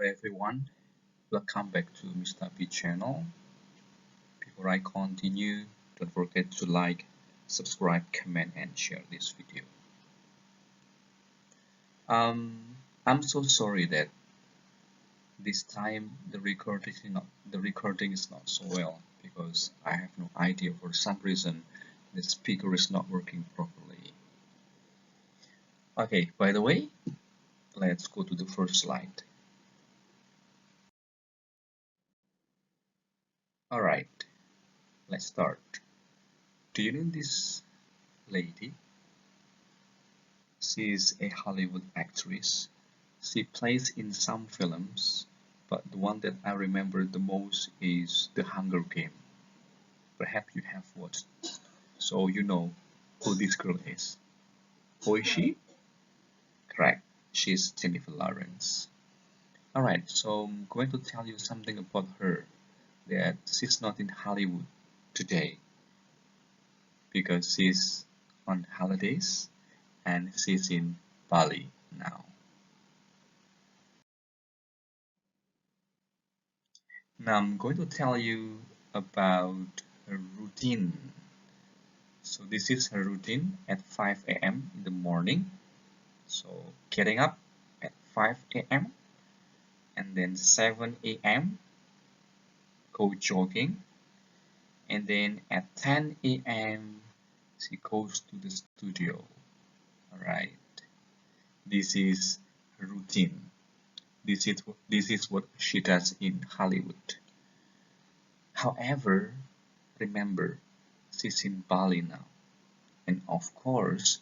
everyone, welcome back to Mr. P channel. Before I continue, don't forget to like, subscribe, comment, and share this video. I'm so sorry that this time the recording is not so well because I have no idea, for some reason the speaker is not working properly. Okay, by the way, let's go to the first slide. Alright, let's start. Do you know this lady? She is a Hollywood actress. She plays in some films, but the one that I remember the most is The Hunger Game. Perhaps you have watched, so you know who this girl is. Who is she? Correct, she's Jennifer Lawrence. Alright, so I'm going to tell you something about her, that she's not in Hollywood today because she's on holidays and she's in Bali now. Now I'm going to tell you about her routine. So this is her routine at 5 a.m. in the morning. So getting up at 5 a.m. and then 7 a.m. go jogging, and then at 10 a.m. she goes to the studio. Alright, this is her routine. This is what she does in Hollywood. However, remember, she's in Bali now, and of course,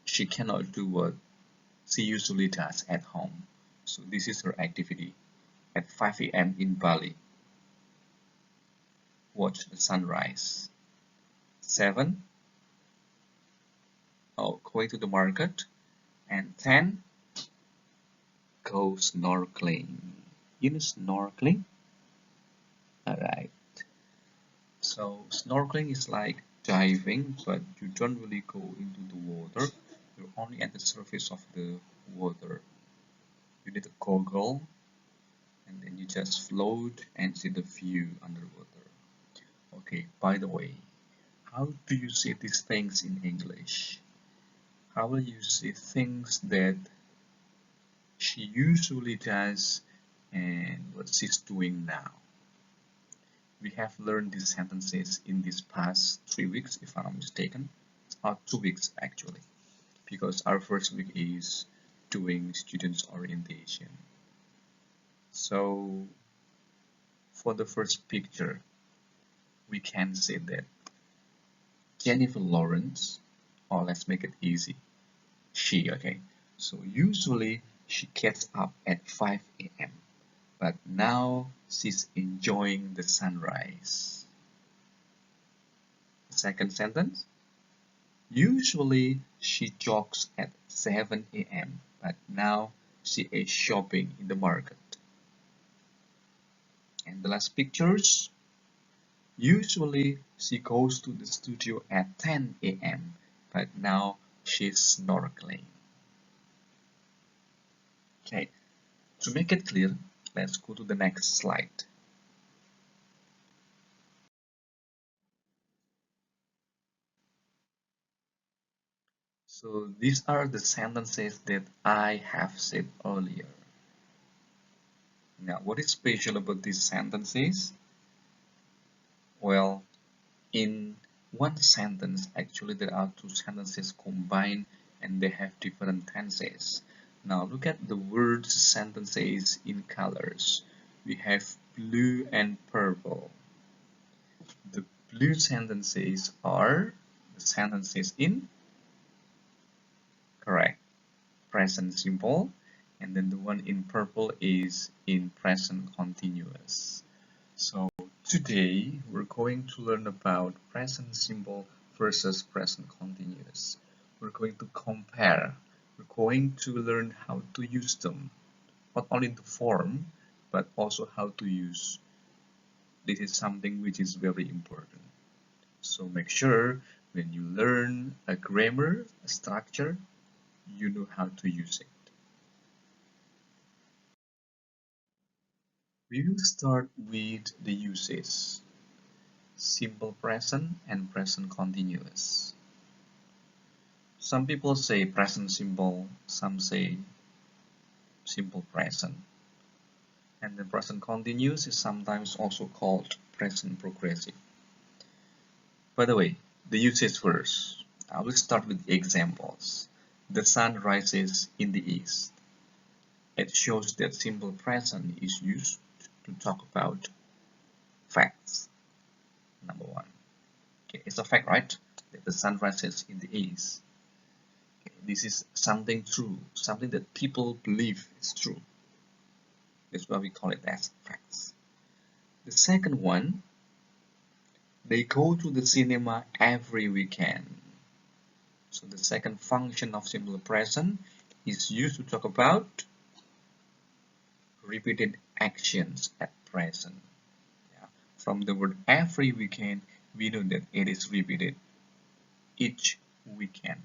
she cannot do what she usually does at home. So this is her activity at 5 a.m. in Bali. Watch the sunrise. 7, going to the market, and 10, go snorkeling. You know snorkeling? Alright. So snorkeling is like diving, but you don't really go into the water. You're only at the surface of the water. You need a goggle, and then you just float and see the view underwater. Okay, by the way, how do you say these things in English? How will you say things that she usually does and what she's doing now? We have learned these sentences in these past 3 weeks, if I'm not mistaken, or 2 weeks actually, because our first week is doing students orientation. So for the first picture, we can say that Jennifer Lawrence, or let's make it easy, she, okay, so usually she gets up at 5 a.m. but now she's enjoying the sunrise. The second sentence, usually she jogs at 7 a.m. but now she is shopping in the market. And the last pictures, usually she goes to the studio at 10 a.m. but now she's snorkeling. Okay, to make it clear, let's go to the next slide. So these are the sentences that I have said earlier. Now, what is special about these sentences? Well, in one sentence, actually there are two sentences combined and they have different tenses. Now look at the words sentences in colors. We have blue and purple. The blue sentences are the sentences in correct present simple, and then the one in purple is in present continuous. So today we're going to learn about present simple versus present continuous. We're going to compare. We're going to learn how to use them, not only the form but also how to use. This is something which is very important. So make sure when you learn a grammar, a structure, you know how to use it. We will start with the uses. Simple present and present continuous. Some people say present simple, some say simple present. And the present continuous is sometimes also called present progressive. By the way, the usage first. I will start with examples. The sun rises in the east. It shows that simple present is used to talk about facts. Number one. Okay, it's a fact, right? That the sun rises in the east. Okay, this is something true, something that people believe is true. That's why we call it as facts. The second one, they go to the cinema every weekend. So the second function of simple present is used to talk about repeated actions at present. Yeah. From the word every weekend, we know that it is repeated each weekend.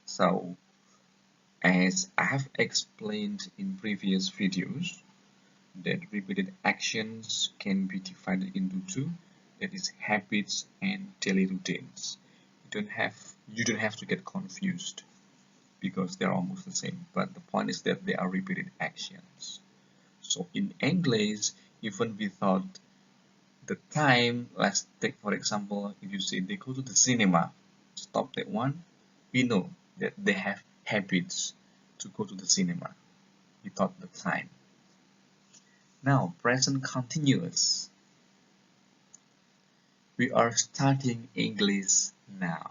So, as I have explained in previous videos, that repeated actions can be divided into two, that is habits and daily routines. You don't have to get confused because they're almost the same, but the point is that they are repeated actions. So in English, even without the time, let's take for example, if you say they go to the cinema, stop that one, we know that they have habits to go to the cinema without the time. Now, present continuous. We are studying English now.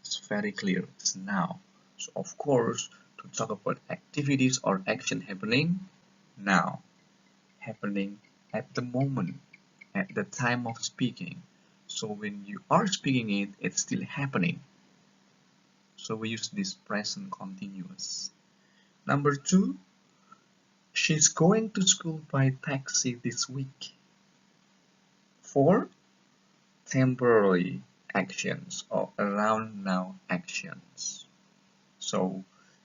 It's very clear, it's now. So of course, to talk about activities or action happening now, happening at the moment, at the time of speaking. So when you are speaking it, it's still happening. So we use this present continuous. Number two, she's going to school by taxi this week. For temporary actions or around now actions. So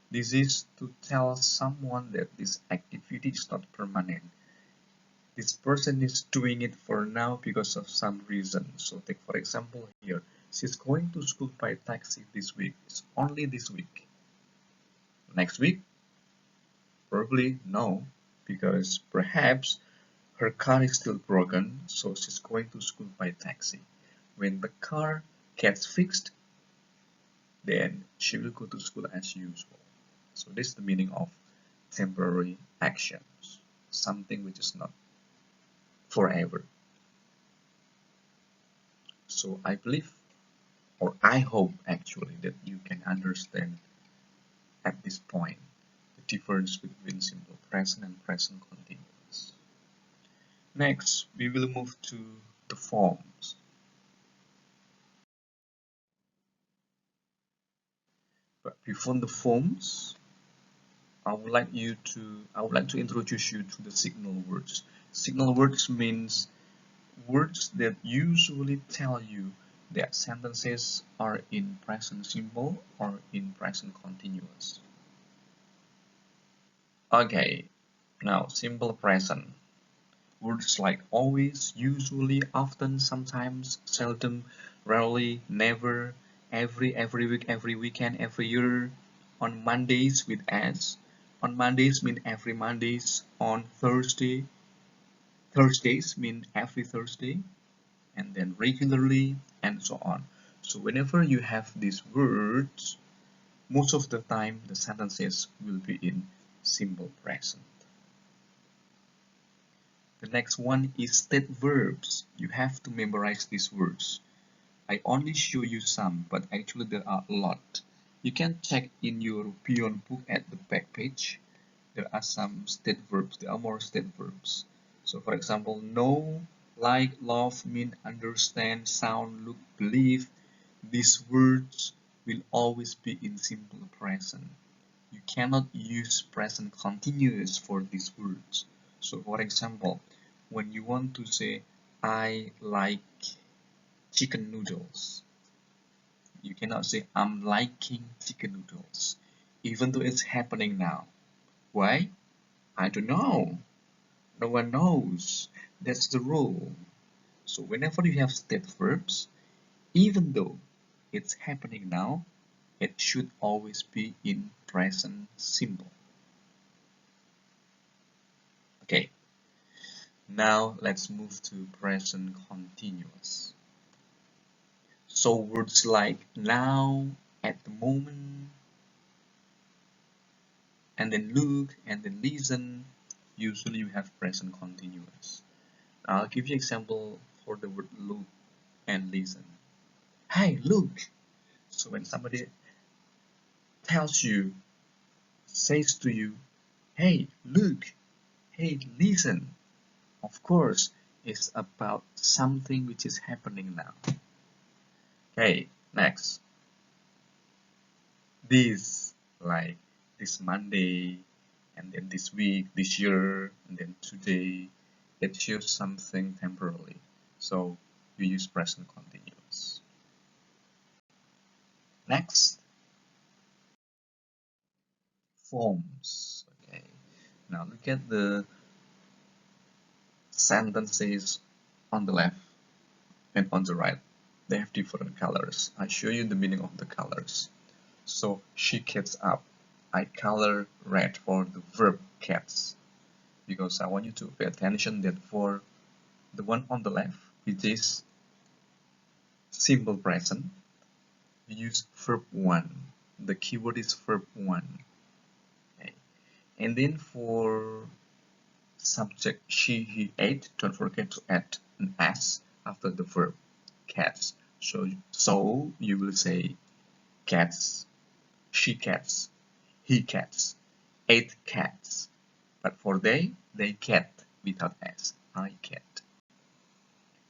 this is to tell someone that this activity is not permanent. This person is doing it for now because of some reason. So take for example here, she's going to school by taxi this week. It's only this week. Next week? Probably no, because perhaps her car is still broken, so she's going to school by taxi. When the car gets fixed, then she will go to school as usual. So this is the meaning of temporary actions, something which is not forever. So I believe, or I hope actually, that you can understand at this point the difference between simple present and present continuous. Next, we will move to the forms. But before the forms, I would like to introduce you to the signal words. Signal words means words that usually tell you that sentences are in present simple or in present continuous. Okay, now simple present. Words like always, usually, often, sometimes, seldom, rarely, never, every week, every weekend, every year, on Mondays with S. On Mondays mean every Mondays, on Thursdays mean every Thursday, and then regularly, and so on. So whenever you have these words, most of the time the sentences will be in simple present. The next one is state verbs. You have to memorize these words. I only show you some, but actually there are a lot. You can check in your Beyond book at the back page. There are some state verbs. There are more state verbs. So for example, know, like, love, mean, understand, sound, look, believe. These words will always be in simple present. You cannot use present continuous for these words. So for example, when you want to say, I like chicken noodles, you cannot say, I'm liking chicken noodles, even though it's happening now. Why? I don't know. No one knows. That's the rule. So whenever you have state verbs, even though it's happening now, it should always be in present simple. Okay, now let's move to present continuous. So words like now, at the moment, and then look, and then listen, usually you have present continuous. I'll give you example for the word look and listen. Hey, look! So when somebody tells you, says to you, hey, look, hey, listen, of course, it's about something which is happening now. Okay, next. This, like this Monday, and then this week, this year, and then today, it shows something temporarily. So you use present continuous. Next, forms. Okay, now look at the sentences on the left and on the right. They have different colors. I show you the meaning of the colors. So she gets up. I color red for the verb gets, because I want you to pay attention that for the one on the left, which is simple present, we use verb 1. The keyword is verb 1. Okay. And then for subject she, he, ate, don't forget to add an s after the verb cats. So you will say cats, she cats, he cats, ate cats. But for they cat without s, I cat.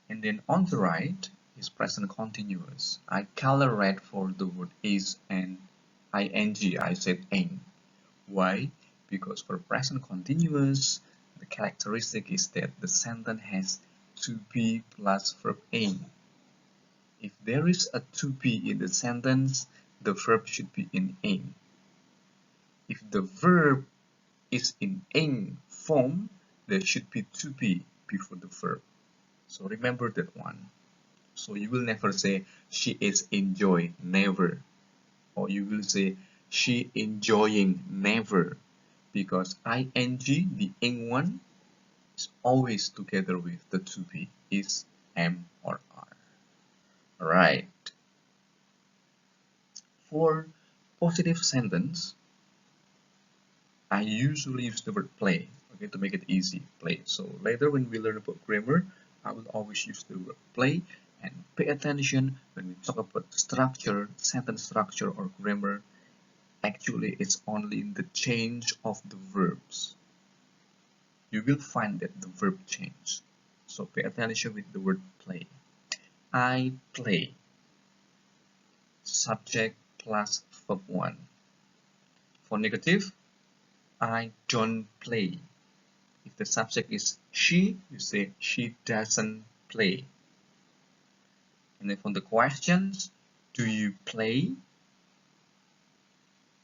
And then on the right is present continuous. I color red for the word is and ing. I said ing. Why? Because for present continuous, the characteristic is that the sentence has to be plus verb ing. If there is a to be in the sentence, the verb should be in ing. If the verb is in ing form, there should be to be before the verb. So remember that one. So you will never say she is enjoy, never. Or you will say she enjoying, never. Because ing, the ing one, is always together with the to be, is am or are. Alright. For positive sentence, I usually use the word play, okay, to make it easy, play. So later when we learn about grammar, I will always use the word play, and pay attention when we talk about structure, sentence structure or grammar. Actually, it's only in the change of the verbs. You will find that the verb change. So pay attention with the word play. I play. Subject plus verb 1. For negative, I don't play. If the subject is she, you say she doesn't play. And then for the questions, do you play?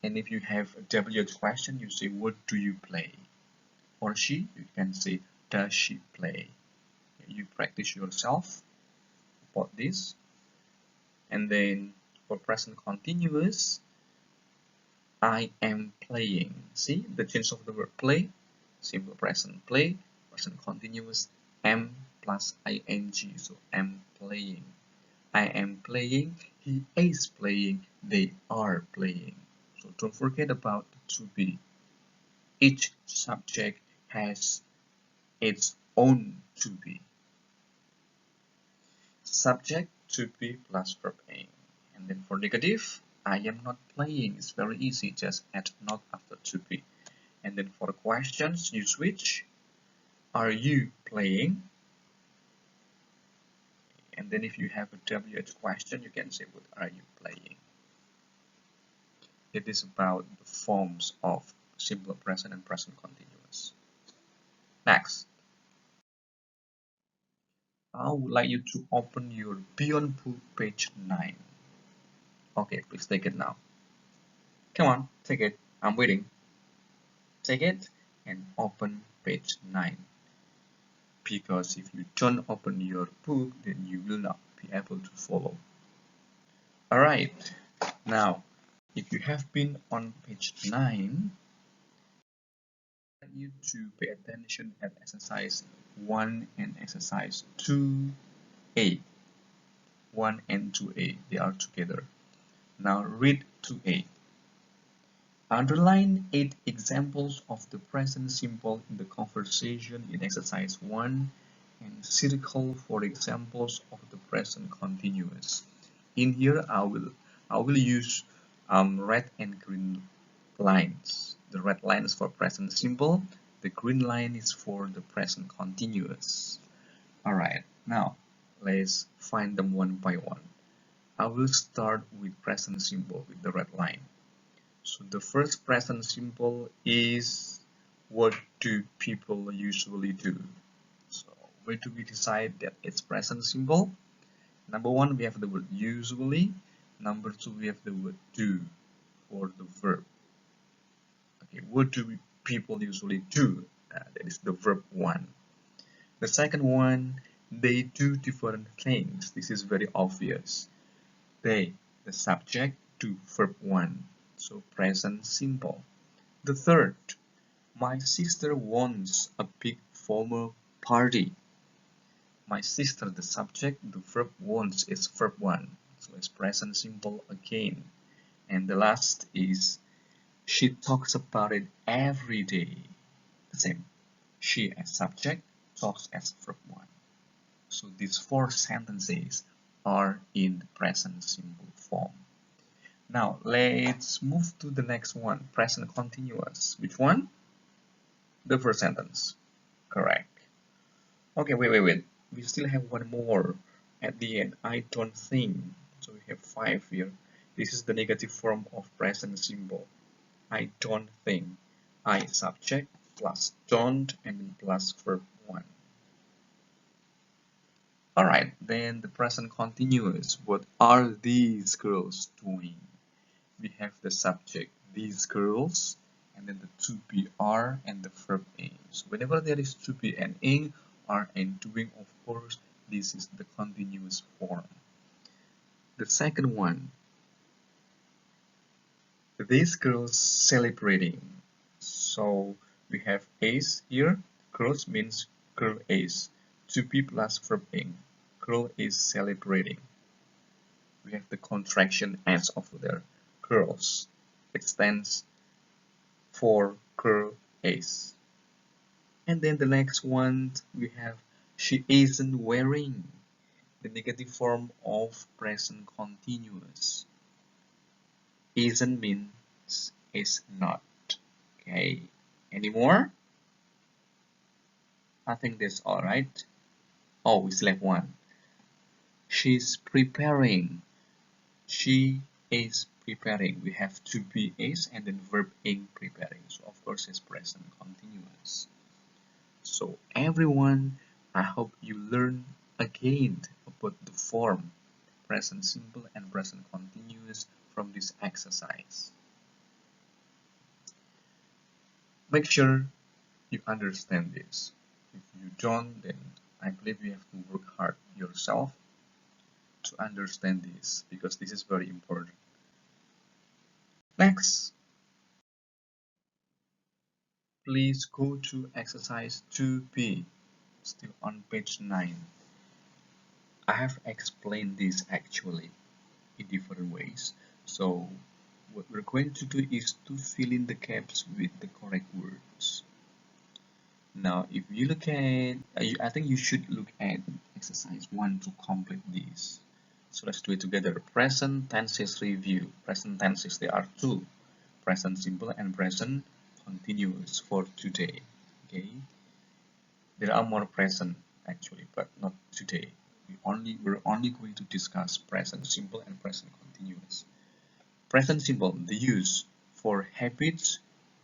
And if you have a WH question, you say what do you play? For she, you can say does she play? You practice yourself about this. And then for present continuous, I am playing. See the change of the word play? Simple present play, present continuous, am plus ing. So am playing. I am playing, he is playing, they are playing. So don't forget about the to be. Each subject has its own to be. Subject to be plus verb ing. And then for negative, I am not playing. It's very easy, just add not after to be. And then for questions, you switch. Are you playing? And then if you have a WH question, you can say what are you playing? It is about the forms of simple present and present continuous. Next, I would like you to open your Beyond Book page 9. Okay, please take it now. Come on, take it. I'm waiting. Take it and open page 9. because if you don't open your book, then you will not be able to follow. Alright, now if you have been on page 9, I want you to pay attention at exercise 1 and exercise 2a. 1 and 2a, they are together. Now read 2a. Underline 8 examples of the present simple in the conversation in exercise 1 and circle 4 examples of the present continuous. In here, I will use red and green lines. The red line is for present simple. The green line is for the present continuous. Alright, now let's find them one by one. I will start with present simple with the red line. So the first present simple is, what do people usually do? So where do we decide that it's present simple? Number 1, we have the word usually. Number 2, we have the word do for the verb. Okay, what do people usually do? That is the verb 1. The second one, they do different things. This is very obvious. They, the subject, do verb 1. So present simple. The third, my sister wants a big formal party. My sister, the subject, the verb wants is verb 1. So it's present simple again. And the last is, she talks about it every day. The same. She as subject, talks as verb 1. So these 4 sentences are in the present simple form. Now let's move to the next one, present continuous. Which one? The first sentence. Correct. Okay, wait. We still have one more at the end. I don't think. So we have 5 here. This is the negative form of present simple. I don't think. I subject plus don't and then plus verb 1. Alright, then the present continuous. What are these girls doing? We have the subject, these girls, and then the to be are and the verb ing. So whenever there is to be and ing, are and doing, of course, this is the continuous form. The second one, these girls celebrating. So we have is here. Girls means girl is. To be plus verb ing. Girl is celebrating. We have the contraction s over there. Girls. It stands for girl is. And then the next one we have, she isn't wearing, the negative form of present continuous. Isn't means is not. Okay, any more? I think that's all right. Oh, we still have one. She's preparing. She is preparing. We have to be is and then verb ing preparing. So of course it's present continuous. So everyone, I hope you learn again about the form present simple and present continuous from this exercise. Make sure you understand this. If you don't, then I believe you have to work hard yourself to understand this, because this is very important. Next, please go to exercise 2b, still on page 9. I have explained this actually in different ways. So what we're going to do is to fill in the gaps with the correct words. Now if you look at, I think you should look at exercise 1 to complete this. So let's do it together. Present tenses review. Present tenses, there are 2. Present simple and present continuous for today. Okay. There are more present actually, but not today. We're only going to discuss present simple and present continuous. Present simple, the use for habits,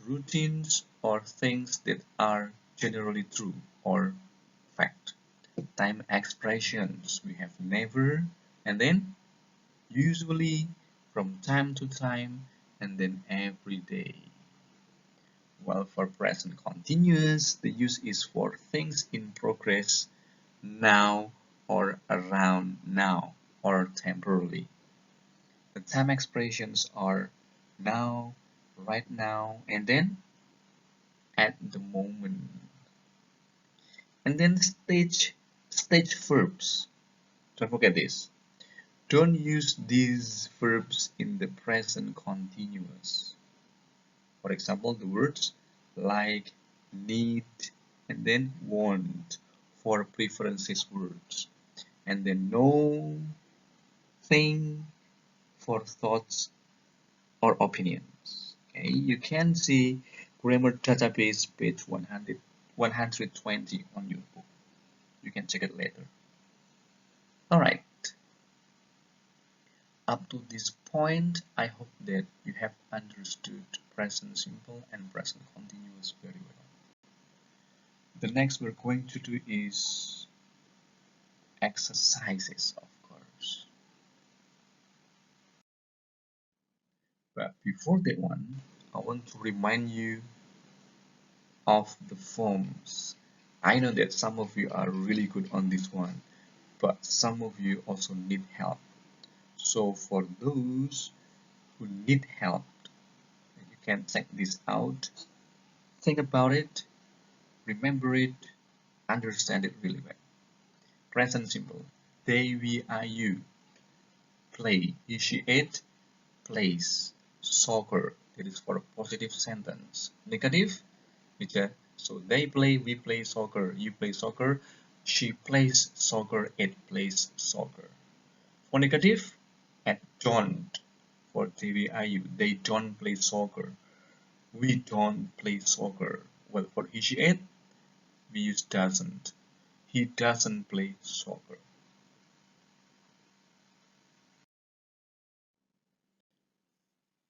routines, or things that are generally true or fact. Time expressions, we have never, and then usually, from time to time, and then every day. While for present continuous, the use is for things in progress now or around now or temporarily. The time expressions are now, right now, and then at the moment. And then stage verbs. Don't forget this. Don't use these verbs in the present continuous. For example, the words like, need, and then want for preferences words. And then know, think for thoughts or opinions. Okay, you can see grammar database page 120 on your book. You can check it later. Alright, up to this point, I hope that you have understood present simple and present continuous very well. The next we're going to do is exercises, of course. But before that one, I want to remind you of the forms. I know that some of you are really good on this one, but some of you also need help. So for those who need help, you can check this out, think about it, remember it, understand it really well. Present simple. They, we, are, you. Play. He, she, it. Plays. Soccer. That is for a positive sentence. Negative. So they play, we play soccer, you play soccer, she plays soccer, it plays soccer. For negative, at don't. For TVIU, they don't play soccer. We don't play soccer. Well, for he, she, it, we use doesn't. He doesn't play soccer.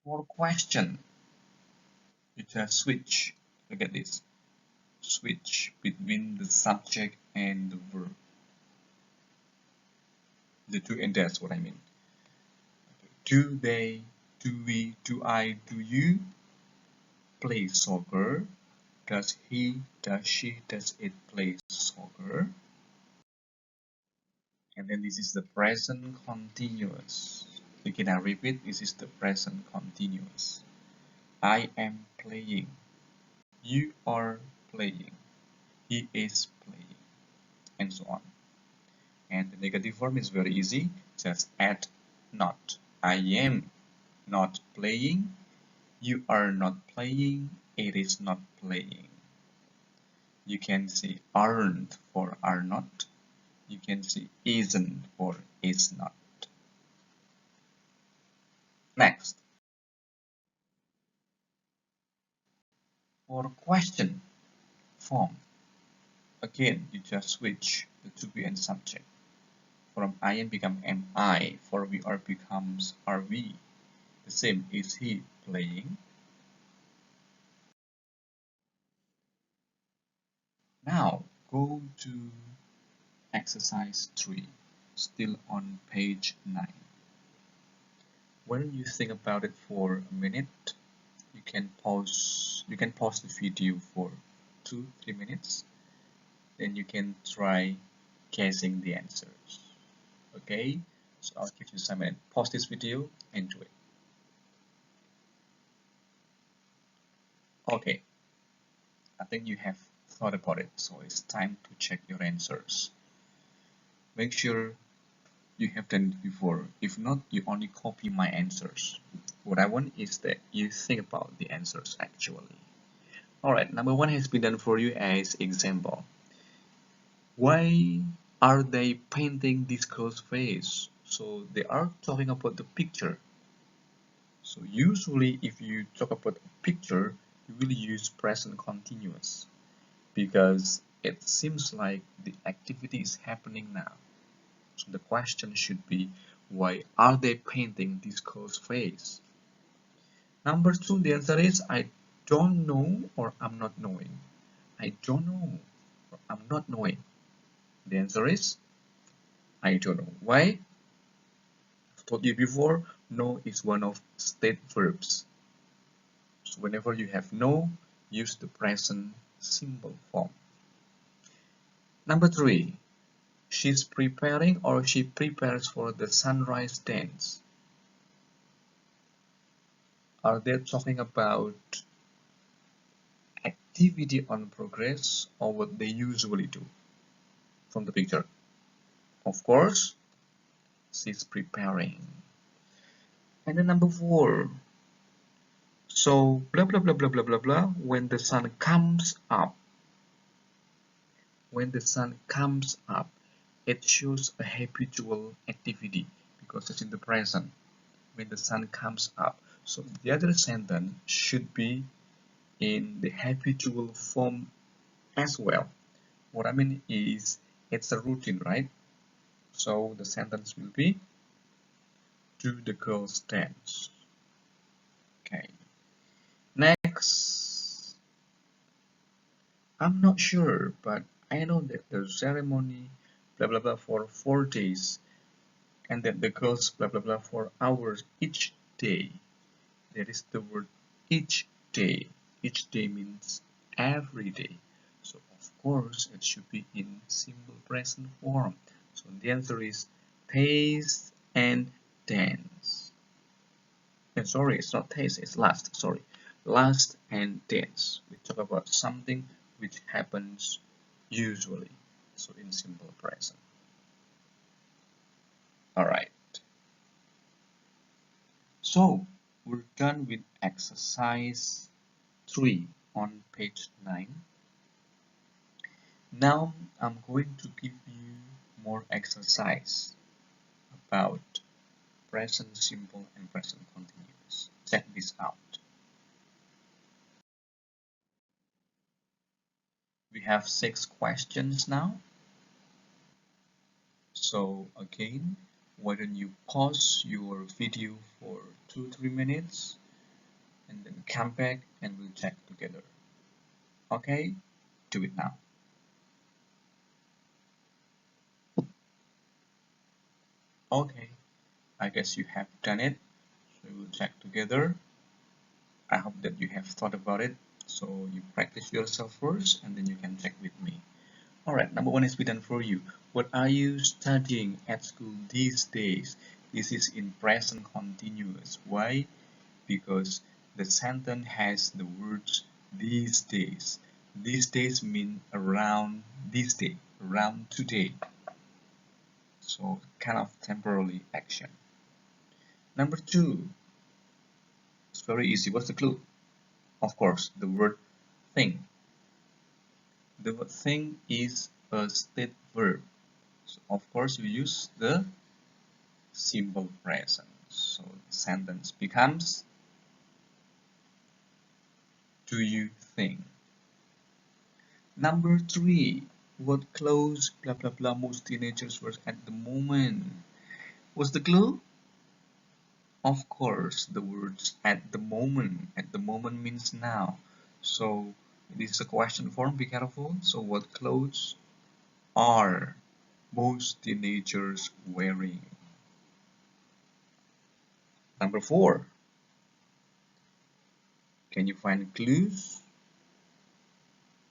For question, you just switch. Look at this. Switch between the subject and the verb. The two, and that's what I mean. Do they, do we, do I, do you play soccer? Does he, does she, does it play soccer? And then this is the present continuous. Again, I repeat, this is the present continuous. I am playing. You are playing. He is playing. And so on. And the negative form is very easy. Just add not. I am not playing. You are not playing. It is not playing. You can see aren't for are not. You can see isn't for is not. Next, for question form, again you just switch the to be and subject. From I am become am I, for we are becomes are we. The same, is he playing? Now go to exercise 3, still on page 9. When you think about it for a minute, you can pause the video for 2-3 minutes, then you can try guessing the answers. Okay, so I'll give you some minutes. Pause this video and do it. Okay, I think you have thought about it, so it's time to check your answers. Make sure you have done it before. If not, you only copy my answers. What I want is that you think about the answers actually. Alright, number 1 has been done for you as example. Why are they painting this girl's face? So they are talking about the picture. So usually if you talk about a picture, you will use present continuous because it seems like the activity is happening now. So the question should be, why are they painting this girl's face? Number 2, the answer is I don't know or I'm not knowing. I don't know or I'm not knowing. The answer is I don't know. Why? I've told you before, know is one of state verbs. So whenever you have know, use the present simple form. Number 3, she's preparing or she prepares for the sunrise dance. Are they talking about activity on progress or what they usually do? From the picture, of course, she's preparing. And then number 4, so blah blah blah blah blah blah blah, when the sun comes up, it shows a habitual activity because it's in the present. When the sun comes up, so the other sentence should be in the habitual form as well. What I mean is it's a routine, right? So the sentence will be, do the girls dance? Okay. Next, I'm not sure, but I know that the ceremony blah blah blah for 4 days, and that the girls blah blah blah for hours each day. That is the word each day. Each day means every day. So of course it should be in simple present form. So the answer is taste and dance. And sorry, it's not taste, it's last. Sorry, last and dance. We talk about something which happens usually. So in simple present. Alright. So we're done with exercise 3 on page 9. Now I'm going to give you more exercise about present simple and present continuous. Check this out. We have 6 questions now. So again, why don't you pause your video for 2-3 minutes and then come back and we'll check together. Okay, do it now. Okay, I guess you have done it. So we'll check together. I hope that you have thought about it. So you practice yourself first and then you can check with me. Alright, number 1 is be done for you. What are you studying at school these days? This is in present continuous. Why? Because the sentence has the words these days. These days mean around this day, around today. So kind of temporary action. Number 2, it's very easy. What's the clue? Of course, the word thing. The word thing is a state verb. So of course you use the simple present. So the sentence becomes, do you think? Number 3, what clothes blah blah blah most teenagers wear at the moment? What's the clue? Of course, the words at the moment. At the moment means now. So this is a question form, be careful. So what clothes are most teenagers wearing? Number 4, can you find clues?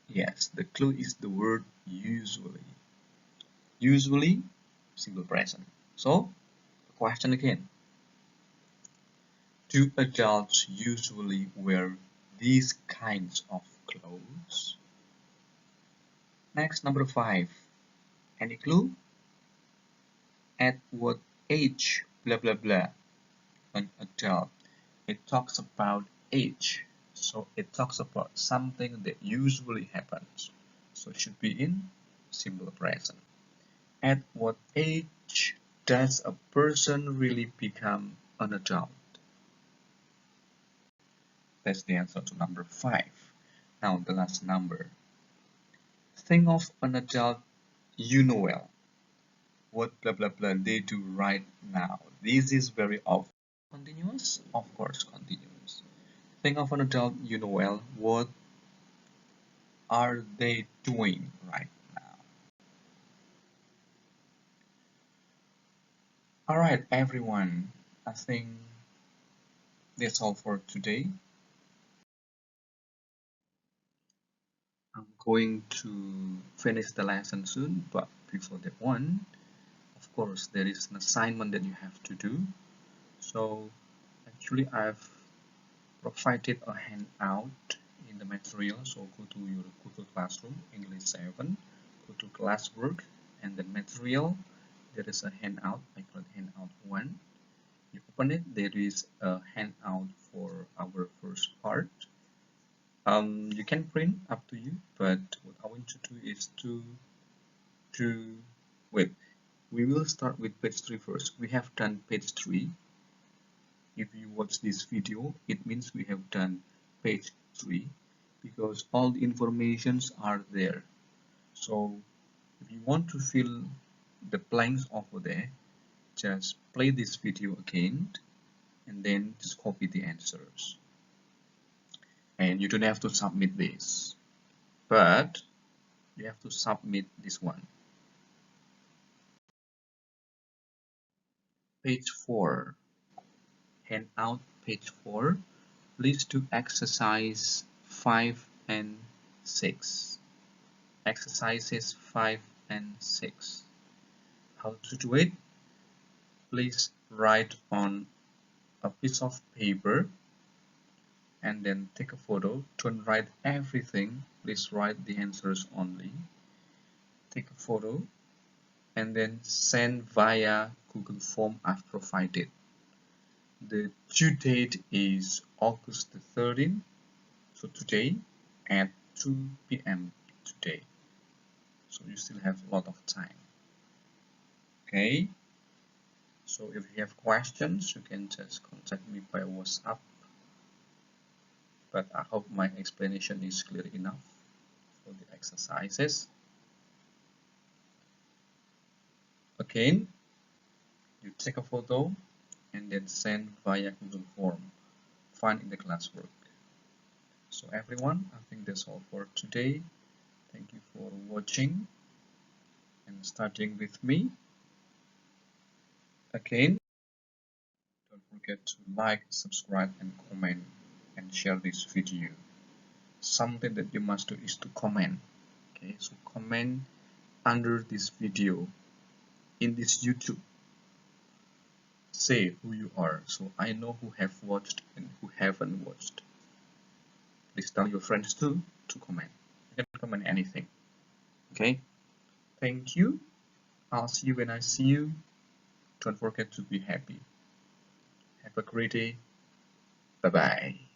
Yes, the clue is the word usually. Usually, simple present. So, the question again. Do adults usually wear these kinds of clothes? Next, number 5. Any clue? At what age, blah blah blah, an adult? It talks about age. So it talks about something that usually happens. So it should be in simple present. At what age does a person really become an adult? That's the answer to number 5. Now the last number. Think of an adult you know well. What blah blah blah they do right now. This is very obvious. Continuous? Of course, continuous. Think of an adult you know well. What are they doing right now? Alright, everyone. I think that's all for today. going to finish the lesson soon, but before that one, of course, there is an assignment that you have to do. So actually, I've provided a handout in the material. So go to your Google Classroom, English 7, go to classwork, and then material. There is a handout. I call it handout 1. You open it. There is a handout for our first part. You can print, up to you, but what I want to do is to wait. We will start with page 3 first. We have done page 3. If you watch this video, it means we have done page 3 because all the informations are there. So if you want to fill the blanks over there, just play this video again and then just copy the answers. And you don't have to submit this, but you have to submit this one. Page 4. Handout page 4. Please do exercise 5 and 6. Exercises 5 and 6. How to do it? Please write on a piece of paper and then take a photo. Don't write everything. Please write the answers only. Take a photo and then send via Google Form I've provided. The due date is August the 13th, so today at 2 p.m. today. So you still have a lot of time. Okay, so if you have questions, you can just contact me by WhatsApp. But I hope my explanation is clear enough for the exercises. Again, you take a photo and then send via Google Form. Find in the classwork. So everyone, I think that's all for today. Thank you for watching and studying with me. Again, don't forget to like, subscribe, and comment and share this video. Something that you must do is to comment. Okay, so comment under this video in this YouTube. Say who you are so I know who have watched and who haven't watched. Please tell your friends too to comment. You can comment anything. Okay, thank you. I'll see you when I see you. Don't forget to be happy. Have a great day. Bye bye.